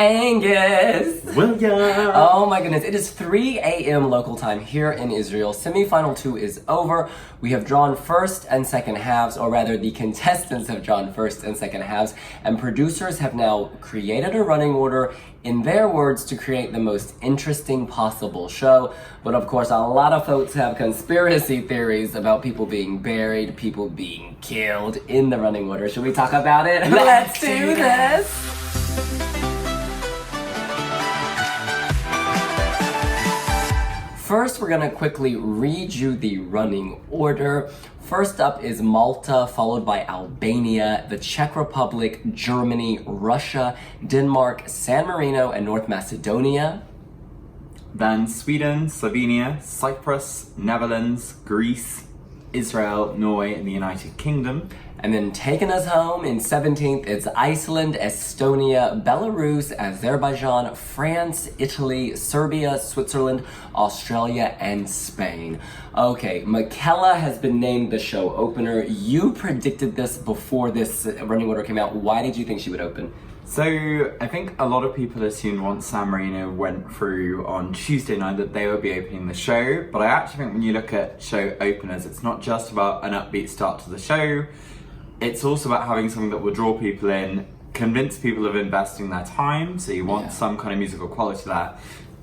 Angus! William! Oh my goodness, it is 3 a.m. local time here in Israel. Semi-final 2 is over. We have drawn first and second halves, or rather the contestants have drawn first and second halves, and producers have now created a running order, in their words, to create the most interesting possible show. But of course, a lot of folks have conspiracy theories about people being buried, people being killed in the running order. Should we talk about it? Let's do this! First, we're gonna quickly read you the running order. First up is Malta, followed by Albania, the Czech Republic, Germany, Russia, Denmark, San Marino, and North Macedonia. Then Sweden, Slovenia, Cyprus, Netherlands, Greece, Israel, Norway, and the United Kingdom. And then taking us home in 17th, it's Iceland, Estonia, Belarus, Azerbaijan, France, Italy, Serbia, Switzerland, Australia, and Spain. Okay, Michela has been named the show opener. You predicted this before this running order came out. Why did you think she would open? So, I think a lot of people assumed once San Marino went through on Tuesday night that they would be opening the show, but I actually think when you look at show openers, it's not just about an upbeat start to the show, it's also about having something that will draw people in, convince people of investing their time, so you want some kind of musical quality there.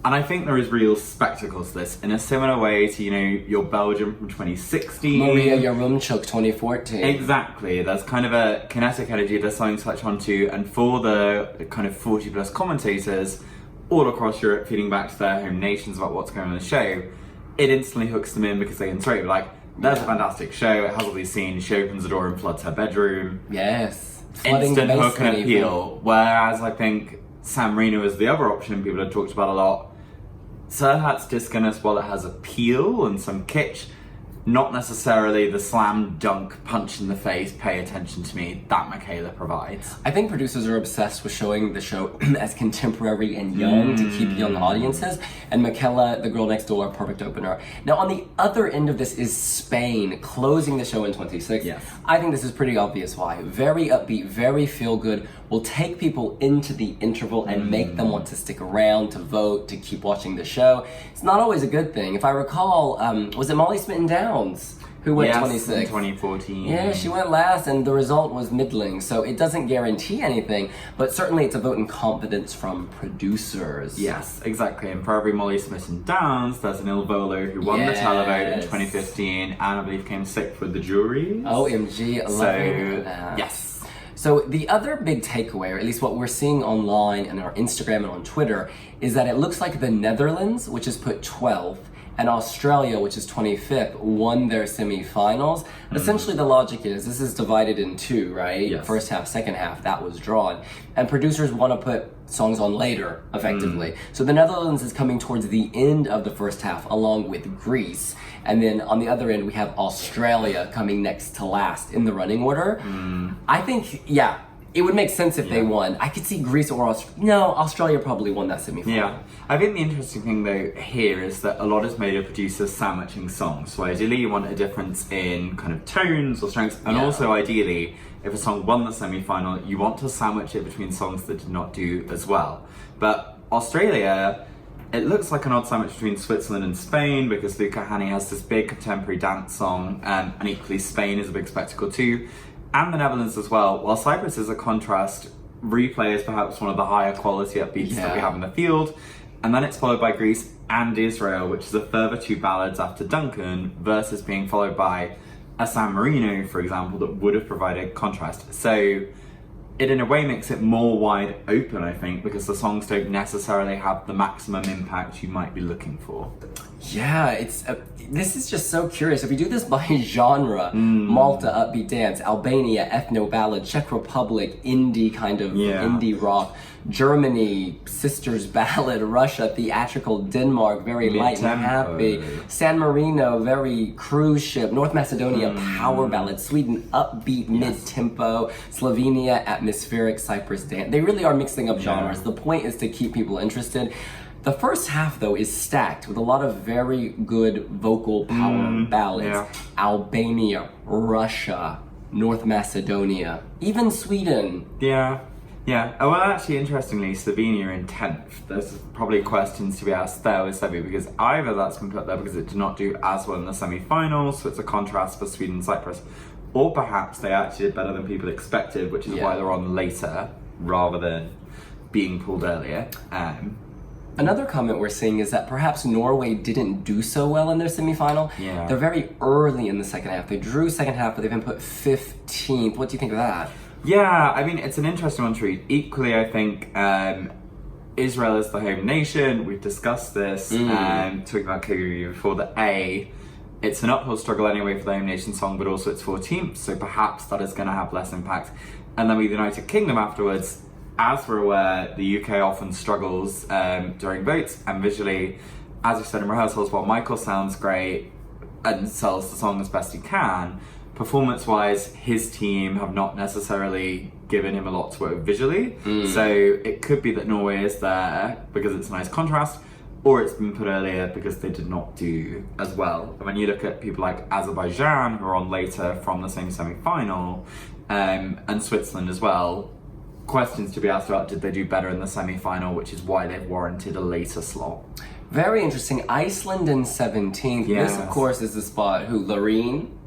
And I think there is real spectacle to this, in a similar way to, you know, your Belgium from 2016. Maria Yarumchuk 2014. Exactly, there's kind of a kinetic energy, there's something to latch onto, and for the kind of 40 plus commentators all across Europe feeding back to their home nations about what's going on in the show, it instantly hooks them in because they can straight be like, there's a fantastic show, it has all these scenes, she opens the door and floods her bedroom. Yes. Instant hook and appeal. Whereas I think San Marino is the other option people have talked about a lot. Serhat's disconness, while it has appeal and some kitsch, not necessarily the slam dunk punch in the face, pay attention to me, that Michela provides. I think producers are obsessed with showing the show as contemporary and young to keep young audiences, and Michela, the girl next door, perfect opener. Now on the other end of this is Spain, closing the show in 26. Yes. I think this is pretty obvious why. Very upbeat, very feel good, will take people into the interval and make them want to stick around, to vote, to keep watching the show. It's not always a good thing. If I recall, was it Molly Smitten Downs who went 26? In 2014. Yeah, she went last and the result was middling, so it doesn't guarantee anything, but certainly it's a vote in confidence from producers. Yes, exactly, and for every Molly Smitten Downs, there's an Il Volo who won the televote in 2015 and I believe came sixth with the jury. OMG, I love that. Yes. So the other big takeaway, or at least what we're seeing online and on our Instagram and on Twitter, is that it looks like the Netherlands, which is put 12th, and Australia, which is 25th, won their semi-finals. Essentially the logic is, this is divided in two, right? Yes. First half, second half, that was drawn. And producers want to put songs on later, effectively. So the Netherlands is coming towards the end of the first half, along with Greece. And then on the other end, we have Australia coming next to last in the running order. I think, yeah, it would make sense if they won. I could see Greece or Australia probably won that semi-final. Yeah, I think the interesting thing though here is that a lot is made of producers sandwiching songs. So ideally you want a difference in kind of tones or strengths, and also ideally, if a song won the semi-final, you want to sandwich it between songs that did not do as well. But Australia, it looks like an odd sandwich between Switzerland and Spain because Luca Hani has this big contemporary dance song, and equally Spain is a big spectacle too. And the Netherlands as well. While Cyprus is a contrast, Replay is perhaps one of the higher quality upbeats that we have in the field. And then it's followed by Greece and Israel, which is a further two ballads after Duncan, versus being followed by a San Marino, for example, that would have provided contrast. So it in a way makes it more wide open, I think, because the songs don't necessarily have the maximum impact you might be looking for. Yeah, this is just so curious. If we do this by genre, Malta, upbeat dance, Albania, ethno ballad, Czech Republic, indie kind of indie rock, Germany, sisters ballad, Russia, theatrical, Denmark, very light and happy, San Marino, very cruise ship, North Macedonia, power ballad, Sweden, upbeat, mid-tempo, Slovenia, atmospheric, Cyprus dance. They really are mixing up genres. The point is to keep people interested. The first half, though, is stacked with a lot of very good vocal power ballads. Albania, Russia, North Macedonia, even Sweden. Yeah. Yeah, well, actually, interestingly, Slovenia in 10th. There's probably questions to be asked there with Sebi, because either that's been put there because it did not do as well in the semi-finals, so it's a contrast for Sweden and Cyprus, or perhaps they actually did better than people expected, which is why they're on later rather than being pulled earlier. Another comment we're seeing is that perhaps Norway didn't do so well in their semi-final. Yeah. They're very early in the second half. They drew second half, but they've been put 15th. What do you think of that? Yeah, I mean, it's an interesting one to read. Equally, I think Israel is the home nation. We've discussed this, talking about Ktheju before. The A, it's an uphill struggle anyway for the home nation song, but also it's 14th, so perhaps that is going to have less impact. And then with the United Kingdom afterwards, as we're aware, the UK often struggles during votes, and visually, as we said in rehearsals, while Michael sounds great and sells the song as best he can, performance-wise, his team have not necessarily given him a lot to work with visually. So it could be that Norway is there because it's a nice contrast, or it's been put earlier because they did not do as well. And when you look at people like Azerbaijan, who are on later from the same semi-final, and Switzerland as well, questions to be asked about, did they do better in the semi-final, which is why they've warranted a later slot. Very interesting. Iceland in 17th. Yes. This, of course, is the spot who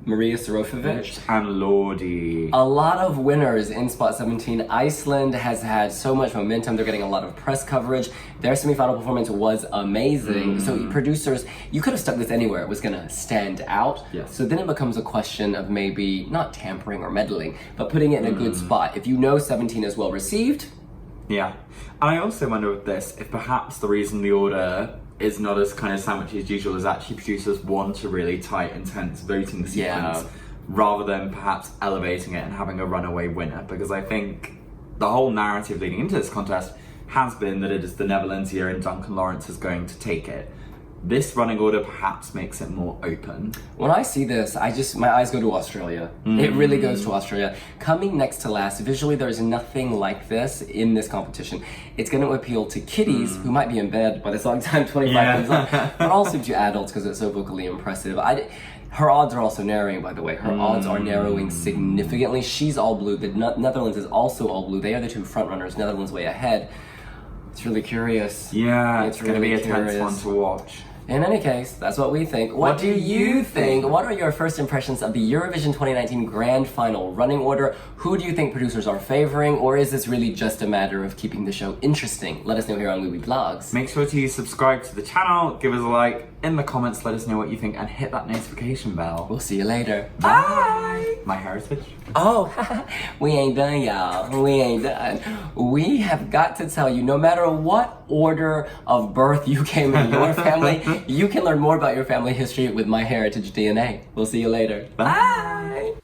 Maria Sorofovic. And Lordi. A lot of winners in spot 17. Iceland has had so much momentum. They're getting a lot of press coverage. Their semi-final performance was amazing. So producers, you could have stuck this anywhere. It was going to stand out. Yes. So then it becomes a question of maybe not tampering or meddling, but putting it in a good spot. If you know 17 is well received. Yeah. And I also wonder with this, if perhaps the reason the order is not as kind of sandwichy as usual is actually producers want a really tight, intense voting sequence rather than perhaps elevating it and having a runaway winner. Because I think the whole narrative leading into this contest has been that it is the Netherlands year and Duncan Laurence is going to take it. This running order perhaps makes it more open. When I see this, my eyes go to Australia. It really goes to Australia. Coming next to last, visually there's nothing like this in this competition. It's going to appeal to kiddies who might be in bed by the song time 25 comes on, but also to adults because it's so vocally impressive. Her odds are also narrowing, by the way. Her odds are narrowing significantly. She's all blue. The Netherlands is also all blue. They are the two front runners. Netherlands way ahead. It's really curious. Yeah, it's going to be a tense one to watch. In any case, that's what we think. What do you think? What are your first impressions of the Eurovision 2019 Grand Final running order? Who do you think producers are favoring? Or is this really just a matter of keeping the show interesting? Let us know here on Louis Vlogs. Make sure to subscribe to the channel, give us a like, in the comments let us know what you think, and hit that notification bell. We'll see you later. Bye! My heritage. Oh, we ain't done, y'all. We ain't done. We have got to tell you, no matter what order of birth you came in your family, you can learn more about your family history with My Heritage DNA. We'll see you later. Bye!